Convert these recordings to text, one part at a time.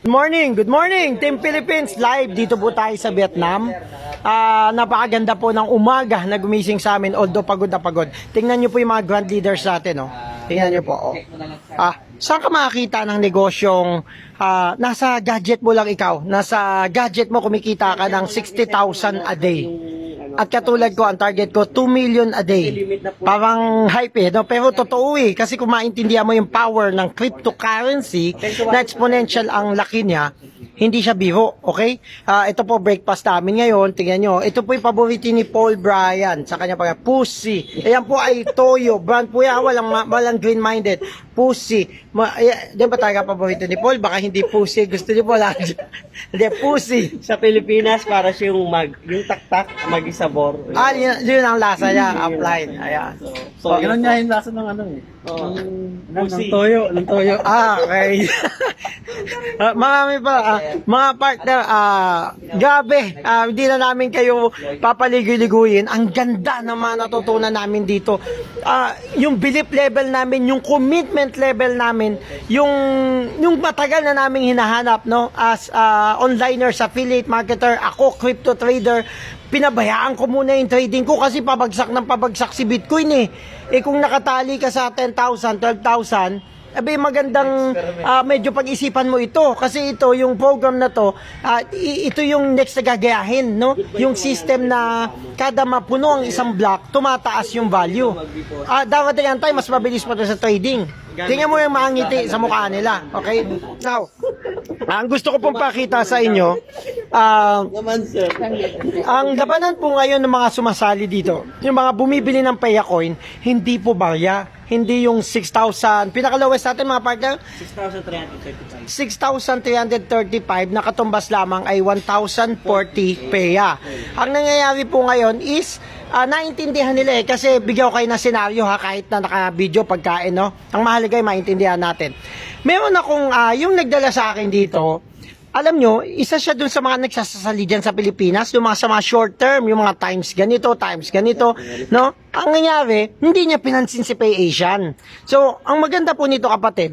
Good morning, Team Philippines. Live dito po tayo sa Vietnam. Napakaganda po ng umaga na gumising sa amin, although pagod na pagod. Tingnan nyo po yung mga grand leaders natin. Tingnan nyo po. Saan ka makakita ng negosyong nasa gadget mo lang ikaw? Nasa gadget mo kumikita ka ng 60,000 a day. At katulad ko, ang target ko, 2 million a day. Parang hype no? Pero totoo kasi kung maintindihan mo yung power ng cryptocurrency, na exponential ang laki niya, hindi siya biro, okay? Ito po, breakfast namin ngayon, tingnan nyo. Ito po yung paborito ni Paul Bryan, sa kanya pa, Pussy. Ayan po ay Toyo, brand po yan, walang green-minded. Pussy. Di ba talaga paborito ni Paul? Baka hindi Pussy, gusto niyo po lang. Hindi, Pussy. Sa Pilipinas, para siyang yung taktak, mag-isabor. Yun ang lasa niya, offline. Ayan. So, Ganun nga yung lasa ng ano eh. Ng toyo. Okay. Marami pa. Mga partner, gabi, hindi na namin kayo papaligoy-liguyin. Ang ganda ng mga natutunan namin dito. Yung belief level namin, yung commitment level namin, yung matagal na namin hinahanap, no? As onliners, affiliate marketer, ako, crypto trader, pinabayaan ko muna yung trading ko kasi pabagsak ng pabagsak si Bitcoin eh. Kung nakatali ka sa 10,000, 12,000, magandang medyo pag-isipan mo ito kasi ito yung program na to, ito yung next na gagayahin, no? Yung system na kada mapuno ang isang block, tumataas yung value. Dapat yan tayo mas mabilis pa to sa trading. Tingnan mo yung mga ngiti sa mukha nila, okay? Now, ang gusto ko pong pakita sa inyo, ang labanan po ngayon ng mga sumasali dito, yung mga bumibili ng Payacoin, hindi po barya, hindi yung 6,000, pinakalowest natin mga partner, 6,335 na katumbas lamang ay 1,040 Paya. Ang nangyayari po ngayon is, naintindihan nila kasi bigyan ko kayo ng senaryo kahit na naka-video pagkain, no? Ang mahalaga ay maintindihan natin. Meron akong, yung nagdala sa akin dito, alam nyo, isa siya dun sa mga nagsasasali dyan sa Pilipinas, yung mga sa mga short term, yung mga times ganito, no? Ang nangyari, hindi niya pinansin si PayAsian. So, ang maganda po nito kapatid,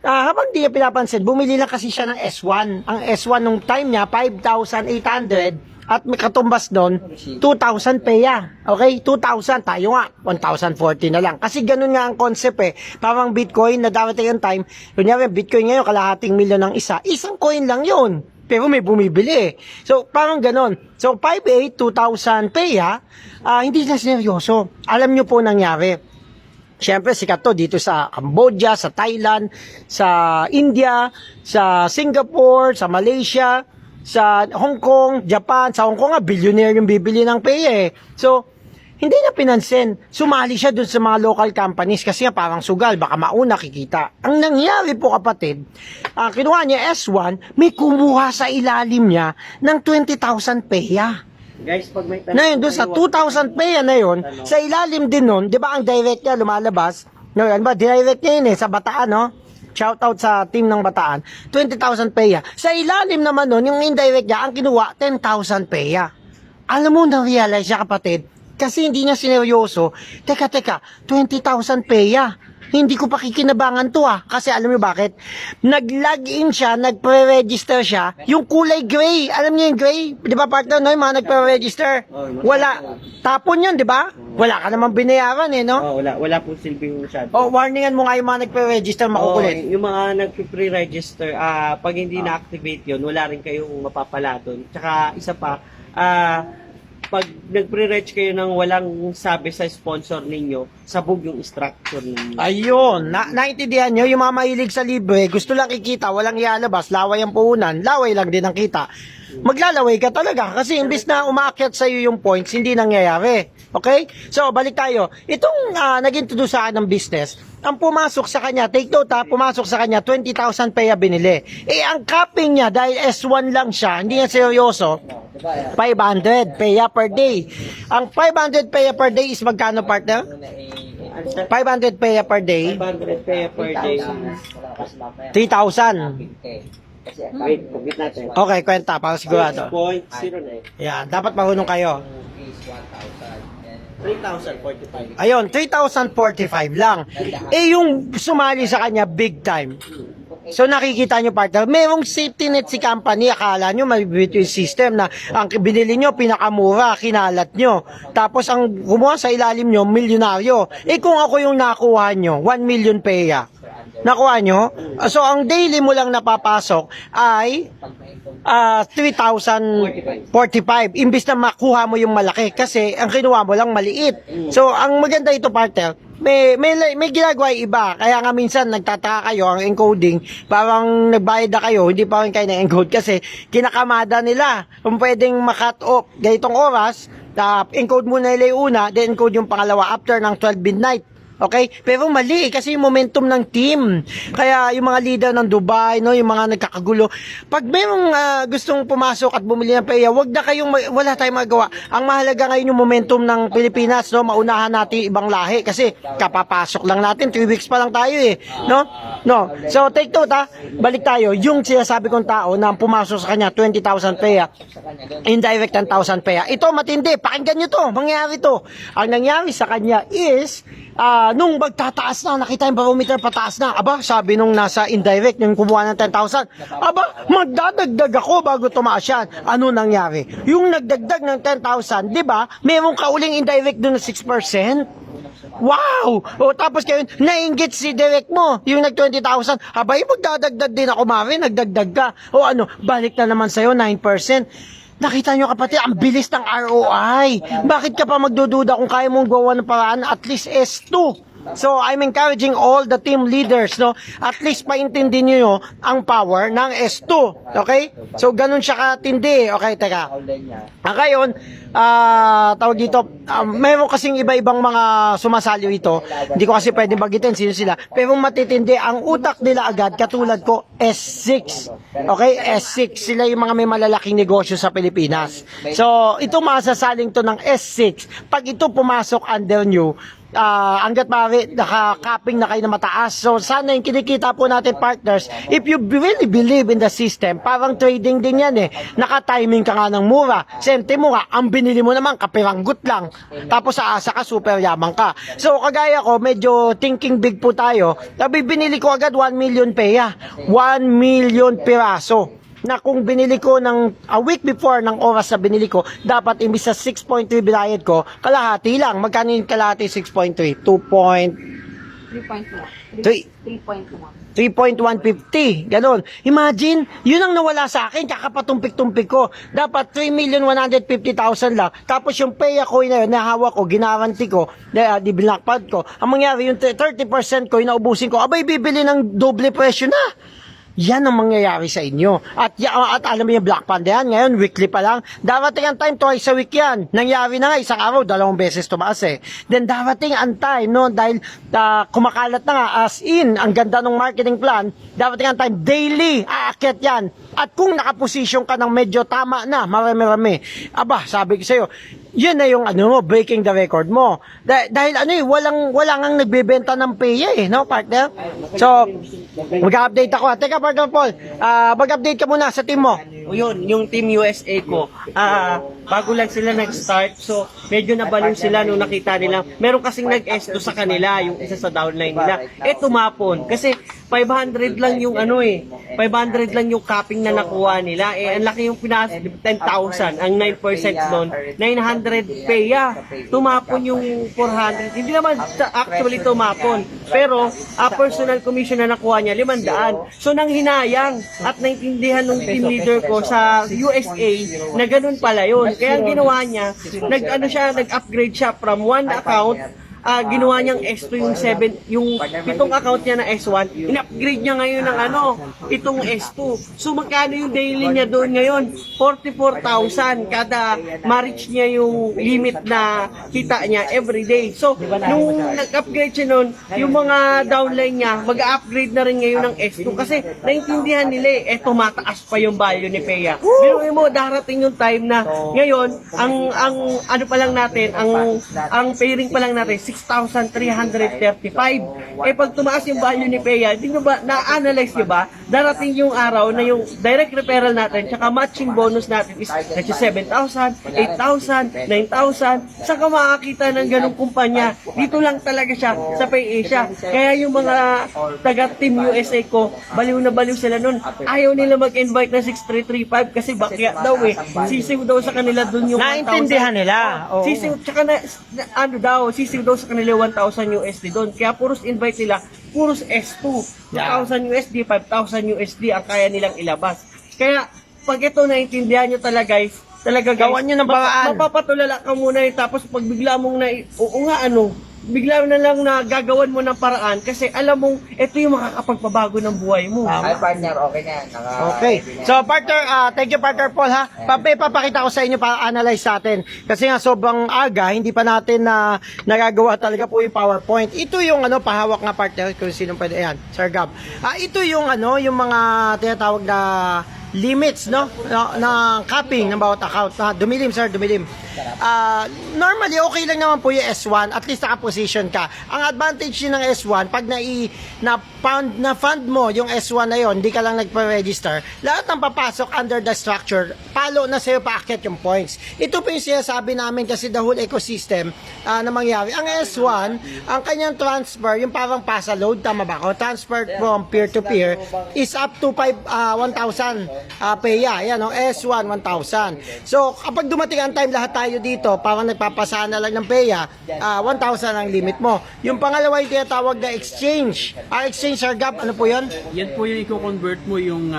habang di niya pinapansin, bumili lang kasi siya ng S1. Ang S1 nung time niya, 5,800, at may katumbas doon, 2,000 Paya. Okay? 2,000. Tayo nga, 1,040 na lang. Kasi ganun nga ang concept Parang Bitcoin na darating yung time. Kunyari, Bitcoin ngayon, kalahating milyon ng isa. Isang coin lang yun. Pero may bumibili So, parang ganun. So, 5,800, 2,000 Paya, hindi na seryoso. Alam nyo po nangyari. Siyempre, sikat to dito sa Cambodia, sa Thailand, sa India, sa Singapore, sa Malaysia, sa Hong Kong, Japan. Sa Hong Kong nga, billionaire yung bibili ng Paya So, hindi na pinansin. Sumali siya dun sa mga local companies kasi nga parang sugal, baka mauna kikita. Ang nangyari po kapatid, kinuha niya S1, may kumuha sa ilalim niya ng 20,000 Paya. Guys, pag may Na yun, doon sa 2,000 Paya na yun, sa ilalim din nun, di ba ang direct niya lumalabas? No, yan ba, direct niya yun sa Bataan, no? Shout out sa team ng Bataan, 20,000 Paya. Sa ilalim naman nun, yung indirect niya, ang kinuha, 10,000 Paya. Alam mo, na-realize siya kapatid, kasi hindi niya sineryoso, teka, 20,000 Paya. Hindi ko pa kikinabangan to kasi alam niyo bakit? Nag-login siya, nagpre-register siya, yung kulay gray, alam niyo yung gray? Di ba partner, no? Yung mga nagpre-register, wala, tapon yun, di ba? Wala ka naman binayaran no? Wala po silbing masyado. Warningan mo nga yung mga nagpre-register, makukulit. Yung mga nag-pre-register, pag hindi na-activate yun, wala rin kayong mapapala doon. Tsaka isa pa, pag nag-pre-reg kayo ng walang sabi sa sponsor ninyo, sabog yung structure ninyo. Ayun, naintindihan nyo, yung mga mahilig sa libre, gusto lang ikita, walang ialabas, laway ang puhunan, laway lang din ang kita. Maglalaway ka talaga kasi imbis na umaakyat sa iyo yung points, hindi nangyayari. Okay? So, balik tayo. Itong nag-introduce sa akin ng business, ang pumasok sa kanya, take note pumasok sa kanya, 20,000 Paya binili. Ang capping niya, dahil S1 lang siya, hindi niya seryoso, 500 Paya per day. Ang 500 Paya per day is magkano partner? 500 Paya per day? 500 Paya per day. 3,000. Wait, pagkit natin. Okay, kwenta para sigurado. 6.09. Yan, dapat marunong kayo. 3,045. Ayun, 3,045 lang. Yung sumali sa kanya, big time. So nakikita nyo partner, merong safety net si company, akala nyo mabibito yung system na ang binili nyo pinakamura, kinalat nyo. Tapos ang gumawa sa ilalim nyo, milyonaryo. Eh kung ako yung nakuha nyo, 1 million peya. Nakuha nyo? So ang daily mo lang napapasok ay 3,045. Imbis na makuha mo yung malaki kasi ang kinuha mo lang maliit. So ang maganda ito partner, may ginagawa yung iba. Kaya nga minsan nagtataka kayo ang encoding, parang nagbayad na kayo, hindi pa rin kayo na-encode kasi kinakamada nila. Kung pwedeng makat off ganitong oras, encode muna nila yung una, then encode yung pangalawa after ng 12 midnight. Okay? Pero mali kasi yung momentum ng team. Kaya yung mga leader ng Dubai, no, yung mga nagkakagulo, pag mayroong gustong pumasok at bumili ng peya, wala tayong magawa. Ang mahalaga ngayon yung momentum ng Pilipinas, no, maunahan natin ibang lahi kasi kapapasok lang natin, 3 weeks pa lang tayo eh, no? No. So take note ha, balik tayo, yung sinasabi kong tao na pumasok sa kanya 20,000 peya, indirect 10,000 peya. Ito matindi, pakinggan nyo to, mangyari to. Ang nangyari sa kanya is nung magtataas na, nakita yung barometer pataas na, aba, sabi nung nasa indirect, yung kumuha ng 10,000, aba, magdadagdag ako bago tumaas yan. Ano nangyari? Yung nagdagdag ng 10,000, di ba, meron ka uling indirect doon na 6%? Wow! O tapos kayo, nainggit si direct mo, yung nag 20,000, abay, magdadagdag din ako, Mari, nagdagdag ka. O ano, balik na naman sa'yo, 9%. Nakita nyo kapatid, ang bilis ng ROI. Bakit ka pa magdududa kung kaya mong gawa ng paraan? At least S2. So, I'm encouraging all the team leaders, no? At least paintindi nyo ang power ng S2. Okay? So, ganun siya katindi. Okay, teka. Ngayon, tawag dito, mayroon kasing iba-ibang mga sumasali rito. Hindi ko kasi pwedeng bagitin sino sila. Pero matitindi, ang utak nila agad, katulad ko, S6. Okay? S6. Sila yung mga may malalaking negosyo sa Pilipinas. So, ito masasaling to ng S6. Pag ito pumasok under nyo, hanggat maaari, nakakapping na kayo na mataas. So, sana yung kinikita po natin partners, if you really believe in the system, parang trading din yan eh. Naka-timing ka nga ng mura. Sente mo nga, ang binili mo naman, kapiranggut lang. Tapos sa asa ka, super yaman ka. So, kagaya ko, medyo thinking big po tayo. Sabi, binili ko agad 1 million peya. 1 million piraso. Na kung binili ko ng a week before ng oras na binili ko, dapat imbis sa 6.3 binayad ko, kalahati lang. Magkano yung kalahati 6.3? 3.150. Ganon. Imagine, yun ang nawala sa akin, kakapatumpik-tumpik ko. Dapat 3,150,000 lang. Tapos yung pay coin na yun, nahawak ko, ginaranti ko, di binakpad ko. Ang mangyari, yung 30% ko, inaubusin ko, abay, bibili ng doble presyo na. Yan ang mangyayari sa inyo. At alam mo yung Black Panda yan, ngayon weekly pa lang. Darating ang time, twice a week yan. Nangyari na nga, isang araw, 2 beses tumaas eh. Then darating ang time, no, dahil kumakalat na nga, as in, ang ganda ng marketing plan, darating ang time, daily, aakyat yan. At kung nakaposisyon ka ng medyo tama na, marami-rami, aba, sabi ko sa'yo, yun na yung breaking the record mo. Dahil walang ang nagbebenta ng peya eh, no, partner? So, mag-update ako. Teka, partner Paul, mag-update ka muna sa team mo. O yun, yung Team USA ko, bago lang sila nag-start, so medyo nabaliw sila nung nakita nila. Meron kasing nag-S2 sa kanila, yung isa sa downline nila. Tumapon. Kasi 500 lang yung 500 lang yung capping na nakuha nila. Ang laki yung 10,000, ang 9% doon, 900 peya. Tumapon yung 400. Hindi naman actually tumapon. Pero, personal commission na nakuha niya, 500. So, nang hinayang at naintindihan ng team leader ko sa USA na ganun pala yun. Kaya ang ginawa niya, nag-upgrade siya from one account, ginawa niyang S2 yung 7 account niya na S1, in-upgrade niya ngayon ng itong S2. So magkano yung daily niya doon ngayon? 44,000 kada ma-reach niya yung limit na kita niya every day. So nung nag-upgrade siya noon, yung mga downline niya mag-upgrade na rin ngayon ng S2 kasi naintindihan nila tumataas pa yung value ni Peya. Pero mo darating yung time na ngayon ang pa lang natin, ang pairing pa lang natin 6,335. Eh pag tumaas yung value ni Peya, di nyo ba, na-analyze nyo ba, darating yung araw na yung direct referral natin, tsaka matching bonus natin is 7,000, 8,000, 9,000. Saan ka makakita ng ganong kumpanya? Dito lang talaga siya sa PayAsia. Kaya yung mga taga Team USA ko, baliw na baliw sila nun. Ayaw nila mag-invite na 6,335 kasi bakya daw eh. Sisiw daw sa kanila dun yung 1,000. Naintindihan nila. Oo. Sisiw, tsaka ano daw, sisiw daw sa kanila 1,000 USD doon. Kaya puros invite nila, puros S2. 2,000 USD, 5,000 USD ang kaya nilang ilabas. Kaya, pag ito naintindihan nyo talaga guys, Gawan nyo ng paraan. Mapapatulala ka muna eh, tapos pag bigla mong oo nga ano, bigla na lang na gagawan mo ng paraan kasi alam mong ito yung makakapagpabago ng buhay mo. Ay, partner, okay na yan. Okay. So, partner, thank you, partner Paul, ha? Papakita ko sa inyo para analyze natin. Kasi nga, sobrang aga, hindi pa natin na nagagawa talaga po yung PowerPoint. Ito yung, pahawak nga partner, kung sino pwede. Ayan, Sir Gab. Ito yung, yung mga tinatawag na limits, no? Na capping ng bawat account. Dumilim, sir, dumilim. Normally, okay lang naman po yung S1. At least naka-position ka. Ang advantage din ng S1, pag na-fund mo yung S1 na yon, hindi ka lang nagpa-register, lahat ng papasok under the structure, palo na sa'yo paakyat yung points. Ito po yung sinasabi namin kasi the whole ecosystem na mangyari. Ang S1, ang kanyang transfer, yung parang pasa load, tama ba ako? Transfer from peer-to-peer is up to 1,000 PEA. Yan, S1, 1,000. So, kapag dumating ang time, lahat tayo dito, parang nagpapasa na lang ng PEA, 1,000 ang limit mo. Yung pangalawa yung tinatawag na exchange. Exchange, Sir Gab, ano po yun? Yan po yung i-convert mo yung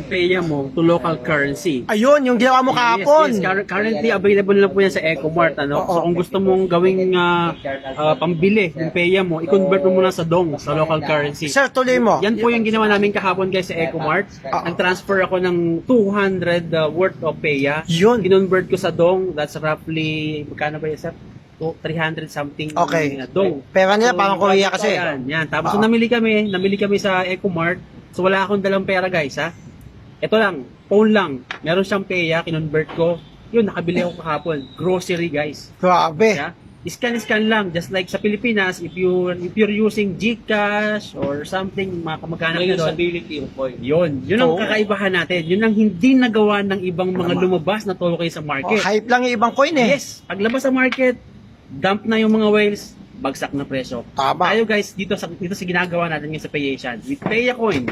PEA mo to local currency. Ayun, yung ginawa mo kahapon. Yes, yes. Currently available lang po yan sa Ecomart. So kung gusto mong gawing pambili yung PEA mo, i-convert mo muna sa dong, sa local currency. Sir, tuloy mo. Yan po yung ginawa namin kahapon guys sa Ecomart. Nag-transfer ako ng 200 worth of PEA. Yun. Kinonvert ko sa dong. That's roughly, magkano ba yun sir? 300 something Okay. dong. Pera nila parang Korea kasi. Yan. Tapos namili kami sa Ecomart. So wala akong dalang pera guys ha. Ito lang, phone lang. Meron siyang PEA, kinonvert ko. Yun, nakabili ako kahapon. Grocery guys. Grabe. Yeah? Scan lang, just like sa Pilipinas, if you're using GCash or something, mga kamag-anak na doon. Usability yung point. Yun ang kakaibahan natin. Yun ang hindi nagawa ng ibang mga lumabas na token sa market. Hype lang yung ibang coin eh. Yes, paglabas sa market, dump na yung mga whales, bagsak na presyo. Tama. Tayo guys, dito sa ginagawa natin ngayon sa PayAsian, with Paya Coin,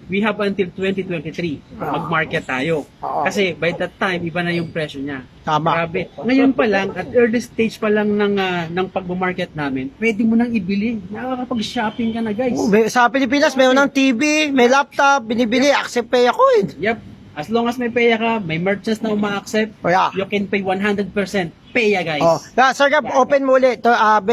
we have until 2023 mag-market tayo. Kasi by that time, iba na yung presyo niya. Tama. Grabe. Ngayon pa lang, at early stage pa lang ng pag-market namin, pwede mo nang ibili. Nakakapag-shopping ka na guys. Sa Pilipinas, mayroon ng TV, may laptop, binibili, accept pay ako eh. Yep. As long as may Paya ka, may merchants na uma-accept, Yeah. you can pay 100% Paya guys. Sir Gab, open mo ulit.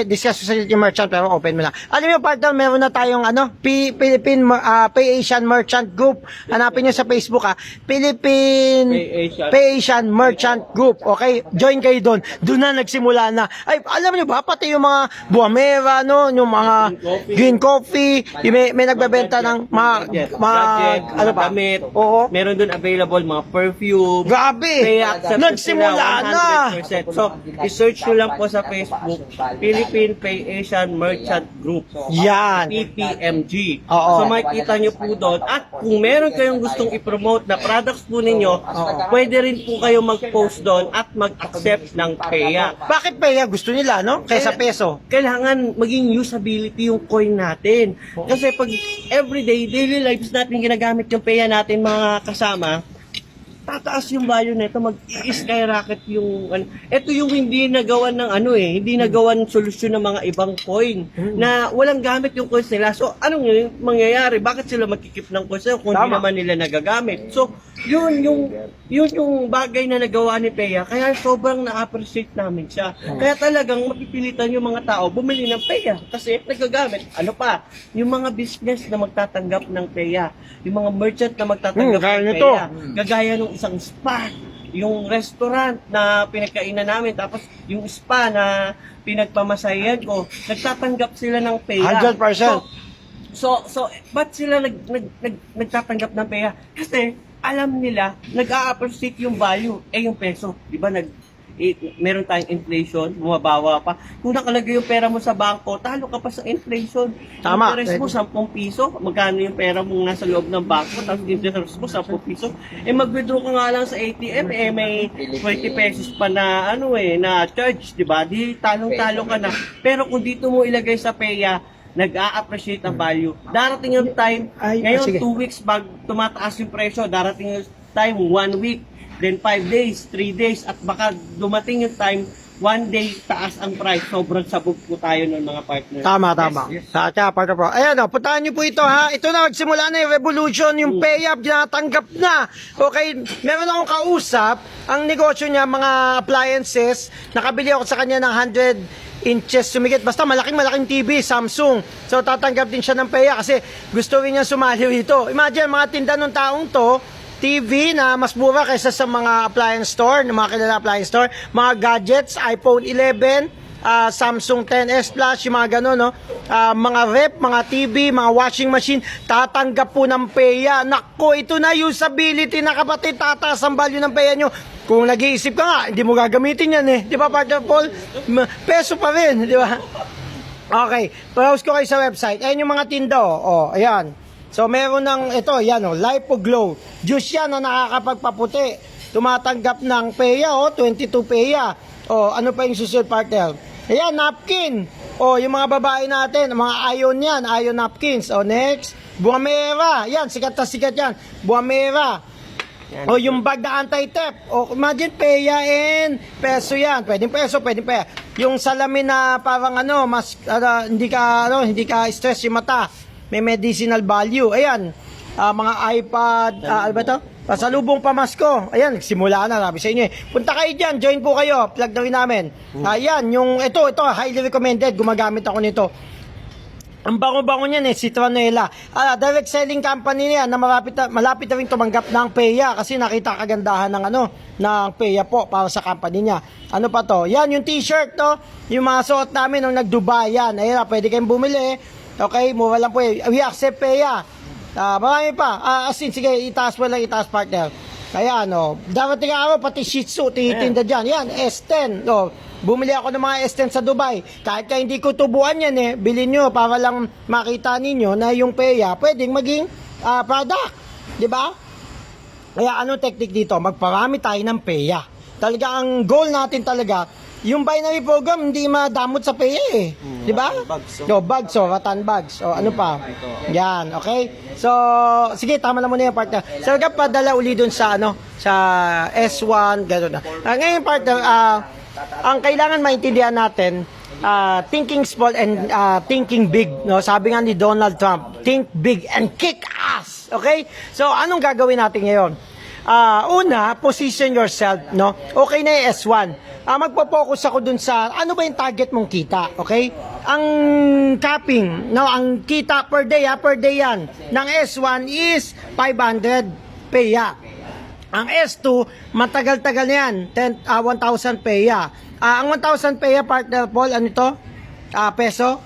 Discuss ko sa yung merchant, pero open mo na. Alam mo, partner, meron na tayong Philippine PayAsian Merchant Group. Hanapin nyo sa Facebook Philippine PayAsian Merchant Group. Okay? Join kayo doon. Doon na nagsimula na. Ay, alam nyo ba, pati yung mga Buamera, no? Yung mga Green Coffee, yung may nagbebenta ng mga Gadget, ano pa? damit. Oo. Meron doon available mga perfume. Grabe! Kaya accepted Nagsimula sila na! 100%. So, i-search nyo lang po sa Facebook, Philippine PayAsian Merchant Group. Yan. PPMG. Oo. So, makikita nyo po doon. At kung meron kayong gustong i-promote na products po ninyo, pwede rin po kayo mag-post doon at mag-accept ng PEA. Bakit PEA gusto nila, no? Kaysa peso. Kailangan maging usability yung coin natin. Kasi pag everyday, daily lives natin ginagamit yung PEA natin mga kasama, tataas yung value nito, mag-i-skyrocket yung ito yung hindi nagawan ng hindi nagawan solusyon ng mga ibang coin na walang gamit yung coins nila. So anong mangyayari? Bakit sila magkikip ng coins nila kung hindi naman nila nagagamit? So yun yung bagay na nagawa ni Pea, kaya sobrang na-appreciate namin siya. Kaya talagang mapipilitan yung mga tao bumili ng Pea kasi nagagamit. Ano pa? Yung mga business na magtatanggap ng Pea, yung mga merchant na magtatanggap ng Pea, gagaya ng isang spa, yung restaurant na pinagkainan namin, tapos yung spa na pinagpamasayan ko, nagtatanggap sila ng PEA. 100%. So, ba't sila nagtatanggap ng PEA? Kasi alam nila, nag-a-appreciate yung value, yung peso. Di ba, meron tayong inflation, bumabawa pa. Kung nakalagay yung pera mo sa bangko, talo ka pa sa inflation. Tama. Interest mo 10 piso, magkano yung pera mo nasa loob ng bangko, tapos interest mo 10 piso. Mag-withdraw ka nga lang sa ATM, may 20 pesos pa na na charge, 'di ba? Di talong-talo ka na. Pero kung dito mo ilagay sa PEA, nag-a-appreciate ang value. Darating yung time, ngayon sige. 2 weeks bag tumataas yung presyo, darating yung time 1 week, then 5 days, 3 days, at baka dumating yung time 1 day taas ang price. Sobrang sabog po tayo ng mga partner. Tama. Yes. Sa partner po. Ayan puntahan niyo po ito ha. Ito na, magsimula na yung revolution, yung pay-up, tinatanggap na. Okay, meron akong kausap, ang negosyo niya, mga appliances, nakabili ako sa kanya ng 100 inches sumigit. Basta malaking TV, Samsung. So tatanggap din siya ng PEA kasi gusto rin niya sumali rito. Imagine, mga tinda ng taong to, TV na mas mura kaysa sa mga appliance store, ng mga kilala appliance store, mga gadgets, iPhone 11, Samsung 10s Plus, yung mga gano'n, no? Mga rep, mga TV, mga washing machine, tatanggap po ng PEA. Nako, ito na usability na kapatid, tataas ang value ng PEA nyo. Kung nag-iisip ka nga, hindi mo gagamitin yan di ba, partner Paul? Peso pa rin, di ba? Okay, browse ko kayo sa website. Ayan yung mga tinda, ayan. So meron ng ito, Lipo Glow. Juice yan na nakakapagpaputi. Tumatanggap ng PEA, 22 PEA. Ano pa yung susunod, partner? Ayan, napkin. Yung mga babae natin, mga iron yan, iron napkins. Next, Buamera. Yan, sikat na sikat yan. Buamera. Yung bag na anti-theft. Imagine, PEA and peso yan. Pwedeng peso, pwedeng PEA. Yung salamin na parang mas hindi ka stress yung mata. May medicinal value. Ayan, mga iPad, ano ba ito? Pasalubong pamasko. Ayan, simula na, sabi sa inyo. Punta kayo dyan, join po kayo. Plug na rin namin. Ayan, ito, highly recommended. Gumagamit ako nito. Ang bango-bango niyan Citronella. Direct selling company niya na malapit na rin tumanggap ng PEA kasi nakita kagandahan ng PEA po para sa company niya. Ano pa to? Yan, yung t-shirt to. Yung mga suot namin nung nag-Dubai yan. Ayan, pwede kayong bumili. Okay, mura lang po We accept PEA. Marami pa. Sige, itaas mo lang, itaas partner. Kaya darating araw, pati Shih Tzu, titinda dyan. Yan, S10. Bumili ako ng mga S10 sa Dubai. Kahit hindi ko tubuan yan bilhin nyo para lang makita ninyo na yung PEA pwedeng maging product. Diba? Kaya anong technique dito? Magparami tayo ng PEA. Talaga ang goal natin talaga, yung binary program hindi madamot sa PEA di ba? Bags, ratan bags. Ano pa? Yan, okay? So, sige, tama na muna yung partner. So, padala uli dun sa sa S1, gano'n na. Ngayon partner, ang kailangan maintindihan natin, thinking small and thinking big, sabi nga ni Donald Trump, think big and kick ass. Okay? So, anong gagawin natin ngayon? Una, position yourself, Okay na yung S1. Magpo-focus ako dun sa ano ba yung target mong kita, okay? Ang capping, ang kita per day yan ng S1 is 500 PEA. Ang S2, matagal-tagal na yan, 1,000 PEA. Ang 1,000 PEA, partner Paul, ano ito? Peso?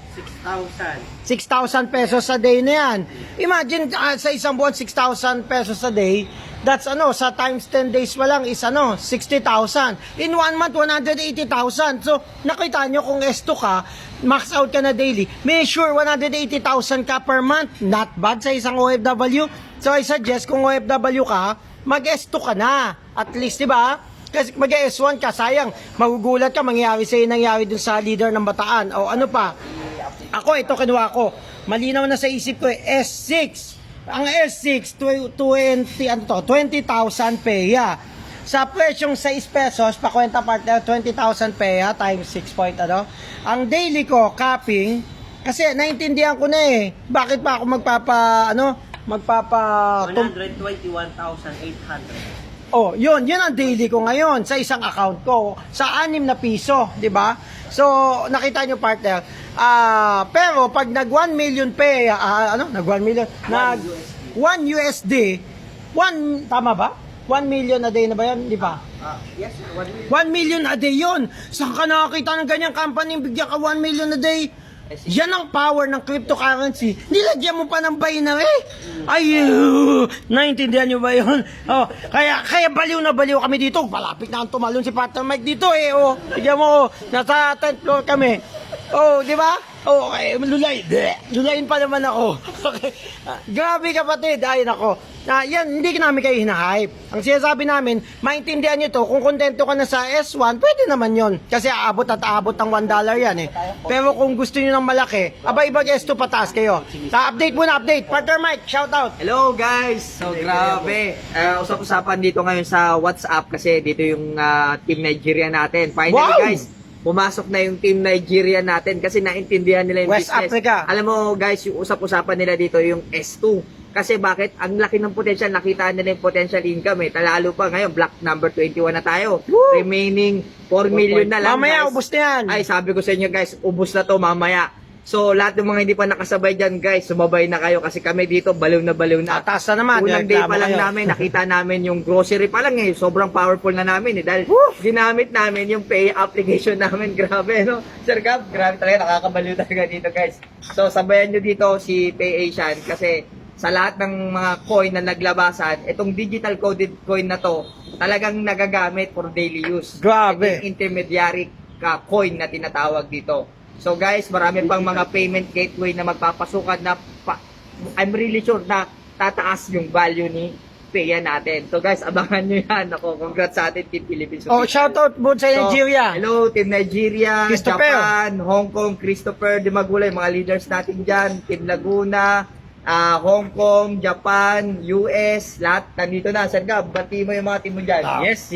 6,000 pesos a day na yan. Imagine, sa isang buwan, 6,000 pesos a day. That's sa times 10 days pa lang is 60,000. In 1 month, 180,000. So, nakita nyo kung S2 ka, max out ka na daily. Make sure 180,000 ka per month. Not bad sa isang OFW. So, I suggest kung OFW ka, mag-S2 ka na. At least, di ba? Kasi mag-S1 ka, sayang. Magugulat ka, mangyayari sa'yo nangyari dun sa leader ng Bataan. Ano pa? Ako, ito kinuha ko. Malinaw na sa isip ko S6. Ang S6, 20,000 PEA. Sa presyong 6 pesos, pakwenta partner, 20,000 PEA times 6 point Ang daily ko, capping, kasi naintindihan ko na bakit pa ako 121,800. Yun ang daily ko ngayon sa isang account ko, sa 6 na piso, di ba? So, nakita nyo partner, pero pag nag 1 million PEA, nag 1 million, nag 1 USD, tama ba? 1 million a day na ba yan? Di ba? Yes, 1 million a day yun. Saan ka nakakita ng ganyang company bigyan ka 1 million a day? Yan ang power ng cryptocurrency. Nilagyan mo pa ng binary. Ay, naintindihan nyo ba yun? Oh, kaya baliw na baliw kami dito. Malapit na ang tumalon si Partner Mike dito eh. Oh, tignan mo, nasa 10th floor kami. Oh, di ba? Oh, okay, lulayin pa naman ako. Okay. Grabe kapatid, ay nako. Yan, hindi namin kayo hinahype. Ang sinasabi namin, maintindihan nyo to, kung kontento ka na sa S1, pwede naman yon. Kasi aabot at aabot ng $1 yan eh. Pero kung gusto nyo ng malaki, abay ibag S2 pataas kayo. Update muna, update. Partner Mike, shout out. Hello guys! So grabe, usap-usapan dito ngayon sa WhatsApp kasi dito yung Team Nigeria natin. Finally Wow! guys, pumasok na yung Team Nigeria natin kasi naintindihan nila yung West business. Africa. Alam mo guys, yung usap-usapan nila dito yung S2. Kasi bakit? Ang laki ng potential, nakita nila yung potential income eh. Talalo pa ngayon, block number 21 na tayo. Woo! Remaining 4 million na lang Mamaya, guys. ubos na yan. Ay, sabi ko sa inyo guys, ubos na to mamaya. So, lahat ng mga hindi pa nakasabay dyan, guys, sumabay na kayo kasi kami dito, baliw na baliw na. Tataas na naman. Unang day pa lang kayo. namin, nakita namin yung grocery pa lang eh. Sobrang powerful na namin eh. Dahil ginamit namin yung pay application namin. Grabe, no? Sir Gab, grabe talaga, nakakabaliw talaga dito, guys. So, sabayan nyo dito si Pay Asian kasi sa lahat ng mga coin na naglabasan, itong digital coded coin na to, talagang nagagamit for daily use. Grabe. Ito yung intermediary coin na tinatawag dito. So guys, marami pang mga payment gateway na magpapasukan na I'm really sure na tataas yung value ni Paya natin. So guys, abangan nyo yan. Ako, congrats sa atin, Team Philippines. Oh, shout out po sa Nigeria. Hello, Team Nigeria, Christopher. Japan, Hong Kong, Christopher, Di Magulay, mga leaders natin dyan, Team Laguna, Hong Kong, Japan, US, lahat nandito na. Sir Gab, bati mo yung mga team mo dyan. Yes.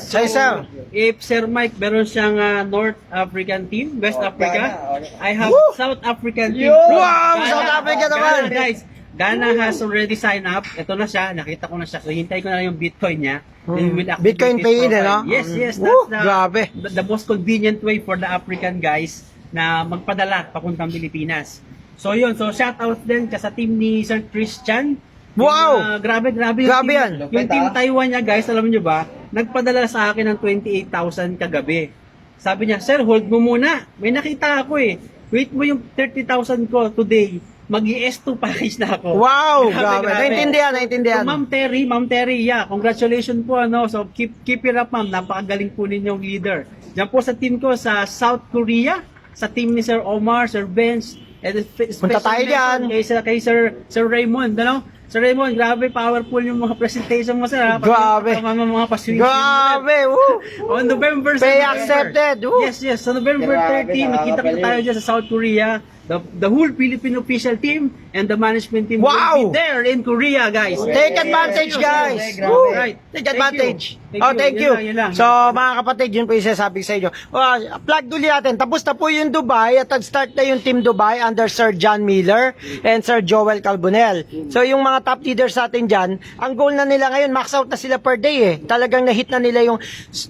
Say so. If Sir Mike, meron siyang North African team, West Africa. Ghana. I have Woo! South African team. Wow, Ghana. South Africa naman. Ghana, guys. Ghana has already signed up. Ito na siya. Nakita ko na siya. So, hintay ko na lang yung Bitcoin niya. Then we will activate Bitcoin his Pay, profile. no? Yes. Woo, That's grabe. the most convenient way for the African guys na magpadala papuntang Pilipinas. So yun, so shout out din sa team ni Sir Christian. Wow! Grabe yung Grabe team, yan. Yung team Taiwan niya guys, alam niyo ba, nagpadala sa akin ng 28,000 kagabi. Sabi niya, "Sir, hold mo muna. May nakita ako eh. Wait mo yung 30,000 ko today. Mag-ES2 package na ako." Wow, grabe. Naintindihan. So, Ma'am Terry, yeah, congratulations po ano. So keep it up, ma'am. Napakagaling po ninyong leader. Diyan po sa team ko sa South Korea, sa team ni Sir Omar, Sir Benz, and Punta tayo dyan. kay Sir Raymond, ano? Sir Raymond, grabe powerful yung mga presentation mo, sir. Ha? Grabe. Mga paswing. Grabe, woo! On November Pay 7. accepted, woo! Yes. So November 13, nakita ko tayo dyan sa South Korea. The whole Philippine official team and the management team Wow! will be there in Korea, guys. Take advantage, guys! Grabe. Woo! Right. Take Thank advantage. you. Thank you. Yun lang. So, mga kapatid, yun po yung sinasabi ko sa inyo. Plug ulit natin. Tapos na po yung Dubai at nag-start na yung Team Dubai under Sir John Miller and Sir Joel Carbonell. So, yung mga top leaders natin dyan, ang goal na nila ngayon, max out na sila per day eh. Talagang na-hit na nila yung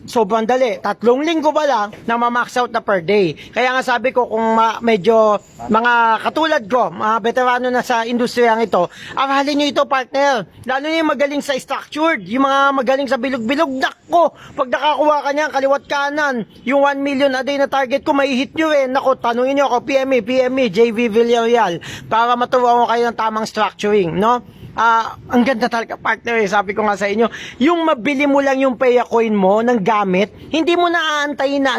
sobrang dali. 3 linggo ba lang na ma-max out na per day. Kaya nga sabi ko, kung medyo mga katulad ko, mga veterano na sa industriyang ito, aralin nyo ito, partner. Lalo na yung magaling sa structured, yung mga magaling sa bilog-bilog, nako, pag nakakuha ka niyan, kaliwat kanan, yung 1 million a day na target ko, may hit nyo eh. Nako, tanungin nyo ako, PME, JV Villarreal, para maturuan ko kayo ng tamang structuring, no? Ang ganda talaga, partner, eh. Sabi ko nga sa inyo, yung mabili mo lang yung Paya coin mo ng gamit, hindi mo na aantayin na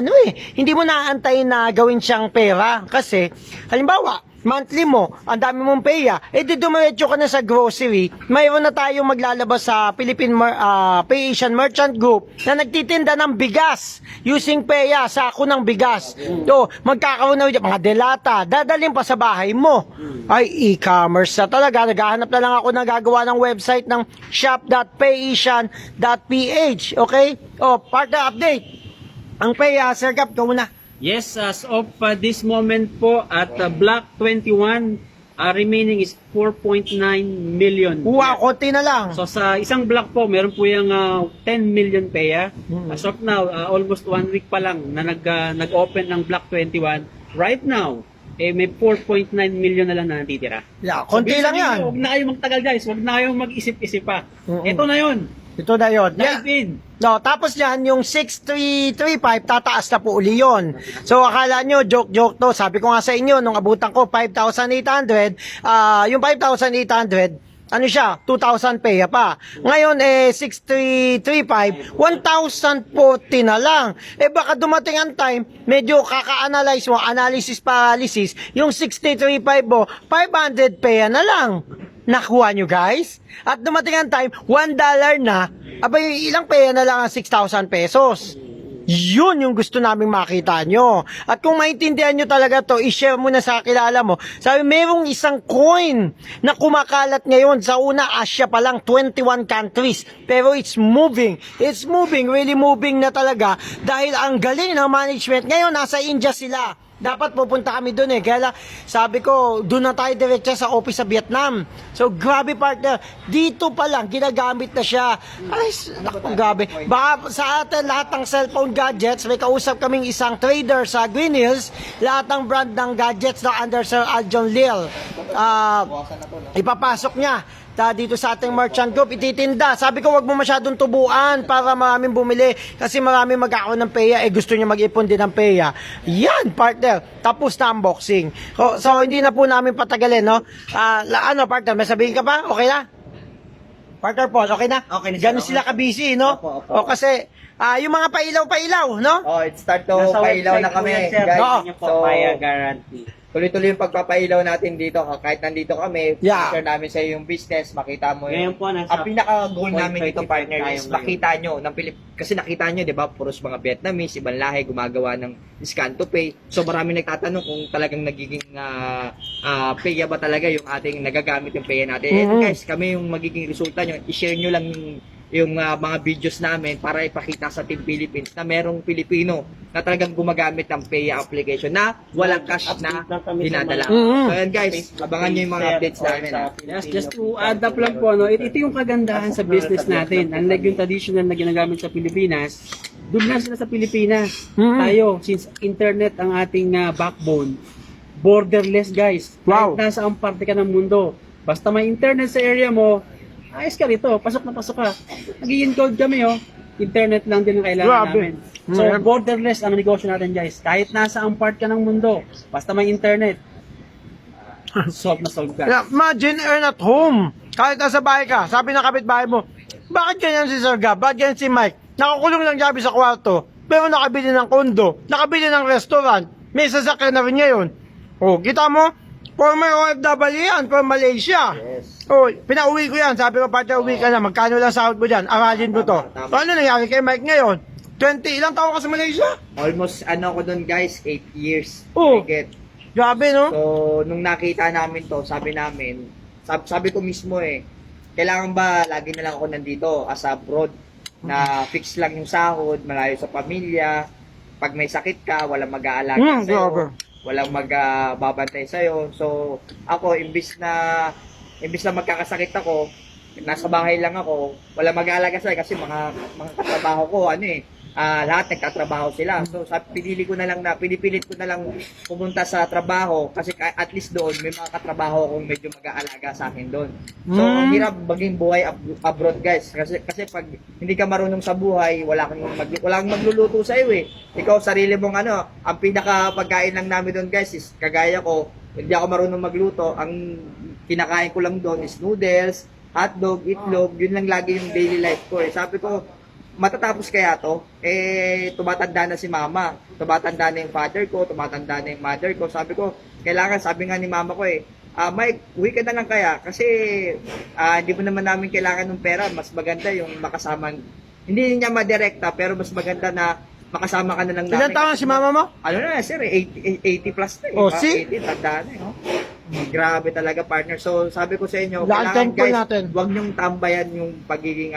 hindi mo na aantayin na gawin siyang pera. Kasi, halimbawa, monthly mo, ang dami mong Paya, di dumiretso ka na sa grocery, mayroon na tayong maglalabas sa Philippine Pay Asian Merchant Group na nagtitinda ng bigas using Paya, sako ng bigas. So, magkakaroon na mga delata, dadalhin pa sa bahay mo. Ay, e-commerce na talaga. Naghahanap na lang ako na gagawa ng website ng shop.payasian.ph. Okay? Partner update. Ang Paya, Sir Gab, ikaw muna. Yes, as of this moment po at block 21, remaining is 4.9 million. Wow, konti na lang. So sa isang block po, meron po yung 10 million Paya. As of now, almost 1 week pa lang na nag-open ng block 21. Right now, may 4.9 million na lang na natitira. Yeah, konti lang yan. Huwag na kayong magtagal guys, huwag na kayong mag-isip-isip pa. Ito na yun. Ito na yun. Yeah. Live in. No, tapos yan, yung 6335, tataas na po uli yun. So, akala nyo, joke-joke to. Sabi ko nga sa inyo, nung abutan ko, 5,800, yung 5,800, ano siya, 2,000 peya pa. Ngayon, 6335, 1,040 na lang. Baka dumating ang time, medyo kaka-analyze mo, analysis paralysis, yung 6335 mo, 500 peya na lang. Nakuha nyo guys? At dumating ang time, $1 na, abay ilang peya na lang ang 6,000 pesos. Yun yung gusto naming makita nyo. At kung maintindihan nyo talaga to, i-share mo na sa kilala mo. Sabi, merong isang coin na kumakalat ngayon. Sa una, Asia pa lang, 21 countries. Pero it's moving. It's moving, really moving na talaga. Dahil ang galing ng management. Ngayon, nasa India sila. Dapat pupunta kami doon Kaya sabi ko, doon na tayo diretso sa office sa Vietnam. So, grabe partner. Dito pa lang, ginagamit na siya. Ay, naku, grabe. Baka sa atin, lahat ng cellphone gadgets, may kausap kaming isang trader sa Green Hills, lahat ng brand ng gadgets na under Sir Aljon Lil. Ipapasok niya dito sa ating merchant group, ititinda. Sabi ko, wag mo masyadong tubuan para maraming bumili kasi maraming mag-ako ng peya, gusto niya mag-ipon din ng peya. Yan, partner. Tapos na unboxing. So, hindi na po namin patagalin, no? Partner, may sabihin ka pa? Okay na? Partner Paul, okay na? Okay na, sir. Ganun sila ka-busy, no? Opo, opo. Kasi, yung mga pailaw-pailaw, no? Oh, it start to pailaw na kami, sir, guys. Oo. Yun yung papaya guarantee. Tuloy-tuloy yung pagpapailaw natin dito. Kahit nandito kami, Yeah. share namin sa iyo yung business, makita mo Ngayon yun. po, nasa Ang pinaka-goal namin 0.35 dito, partner, tayo is ngayon. makita nyo ng kasi nakita nyo, di ba, puros mga Vietnamese, ibang lahi, gumagawa ng scan to pay. So marami nagtatanong kung talagang nagiging peya ba talaga yung ating nagagamit yung peya natin. And guys, kami yung magiging resulta nyo, i-share nyo lang yung mga videos namin para ipakita sa Team Philippines na merong Pilipino na talagang gumagamit ng Paya application na walang cash na dinadala. So yan guys, abangan nyo yung mga updates namin. Yes, just to add up lang po, no, ito yung kagandahan sa business natin. Unlike yung traditional na ginagamit sa Pilipinas, doon lang sila sa Pilipinas. Tayo, since internet ang ating backbone, borderless guys. Wow. Kahit nasa ang parte ka ng mundo, basta may internet sa area mo, ayos ka rito, pasok na pasok ka. Nag-i-encode kami, internet lang din ang kailangan Grabe. namin. So, borderless ang negosyo natin, guys. Kahit nasa ang part ka ng mundo, basta may internet, solve na solve ka. Imagine, earn at home. Kahit nasa bahay ka, sabi ng kapitbahay mo, bakit ganyan si Sir Gab? Bakit ganyan si Mike? Nakakulong lang gabi sa kwarto, pero nakabili ng kondo, nakabili ng restaurant, may sasakyan na rin ngayon. Kita mo? Former OFW yan, from Malaysia. Yes. Pinauwi ko yan. Sabi ko, partner, uwi ka na. Magkano lang sahod mo dyan? Aralin mo to. Tama. So, ano nangyari kay Mike ngayon? 20, ilang taon ka sa Malaysia? Almost ko doon guys, 8 years. Oh. Get. Grabe, no? So, nung nakita namin to, sabi namin, sabi ko mismo kailangan ba lagi na lang ako nandito as abroad na fix lang yung sahod, malayo sa pamilya, pag may sakit ka, walang mag-aalaga sa'yo, grabe. walang magbabantay sa'yo. So, ako, imbis na magkakasakit ako, nasa bahay lang ako, walang mag-aalaga sa'yo kasi mga katrabaho ko, lahat nagtatrabaho sila. So, pinipilit ko na lang pumunta sa trabaho kasi at least doon may mga katrabaho akong medyo mag-aalaga sa akin doon. So, ang hirap maging buhay abroad, guys. Kasi pag hindi ka marunong sa buhay, walang magluluto sa iyo Ikaw, sarili mong ang pinaka pagkain lang namin doon, guys, is kagaya ko, hindi ako marunong magluto. Ang kinakain ko lang doon is noodles, hotdog, itlog, yun lang lagi yung daily life ko. Sabi ko, matatapos kaya to? Tumatanda na si mama, tumatanda na yung father ko, tumatanda na yung mother ko. Sabi ko, sabi nga ni mama ko Mike, uwi ka na lang kaya kasi hindi mo naman namin kailangan ng pera, mas maganda yung makasama, hindi niya madirekta pero mas maganda na makasama ka na lang namin. Ilan taon si mama mo? Ano na sir, 80 plus na see? 80, tanda na Grabe talaga, partner. So, sabi ko sa inyo, Lahat kailangan thankful guys, natin. huwag niyong tambayan yung pagiging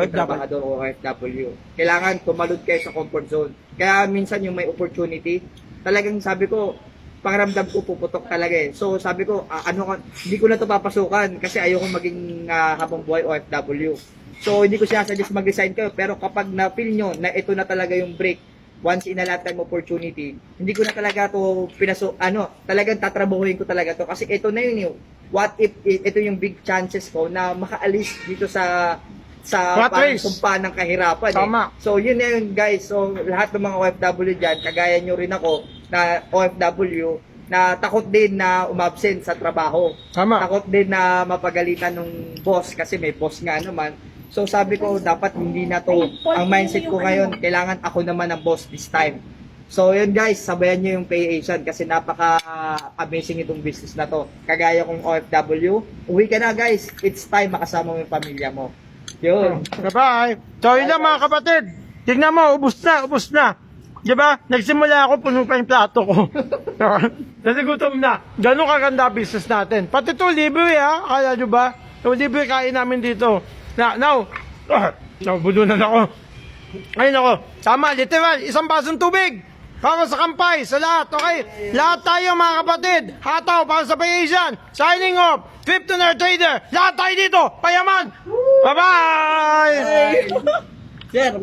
trabahador o OFW. Kailangan tumalud kayo sa comfort zone. Kaya minsan yung may opportunity, talagang sabi ko, pangaramdam ko puputok talaga So, sabi ko, hindi ko na to papasukan kasi ayoko maging habang buhay OFW. So, hindi ko sinasuggest mag-resign kayo, pero kapag na-feel nyo na ito na talaga yung break, once in a lifetime opportunity, hindi ko na talaga to talagang tatrabahuin ko talaga to kasi ito na yun what if ito yung big chances ko na makaalis dito sa sa Rat parang race. sumpa ng kahirapan. Tama. So yun na yun guys. So lahat ng mga OFW dyan, kagaya nyo rin ako na OFW, na takot din na umabsent sa trabaho. Tama. Takot din na mapagalitan ng boss kasi may boss nga naman. So sabi ko dapat hindi na to ang mindset ko ngayon. Kailangan ako naman ang boss this time. So yun guys, sabayan nyo yung Pay Asian kasi napaka-amazing itong business na to. Kagaya kong OFW, uwi ka na guys. It's time makasama mo yung pamilya mo. Yun. Bye-bye. So yun lang mga kapatid. Tignan mo, ubus na. Diba? Nagsimula ako, puno pa yung plato ko. Kasi gutom na. Ganun kaganda business natin. Pati to libre ha. Akala nyo ba? Ito libre kain namin dito. Now, nabudunan ako. Ayun ako. Tama, literal. Isang basong tubig. Para sa kampay, sa lahat. Okay? Lahat tayo mga kapatid. Hataw para sa Pay Asian. Signing off. Kryptoner Trader. Lahat tayo dito. Payaman. Bye-bye! Sir,